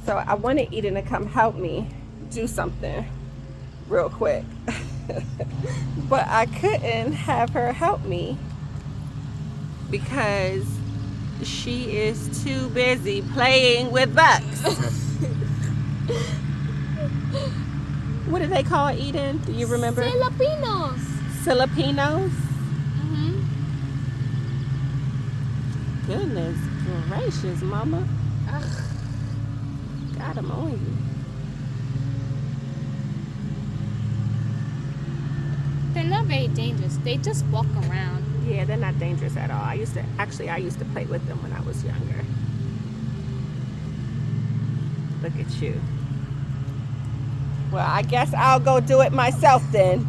So I wanted Eden to come help me do something real quick. But I couldn't have her help me because she is too busy playing with bugs. What do they call Eden? Do you remember? Filipinos. Filipinos? Mm-hmm. Goodness gracious, mama. Ugh. Got them on you. They're not very dangerous. They just walk around. Yeah, they're not dangerous at all. I used to play with them when I was younger. Look at you. Well, I guess I'll go do it myself then.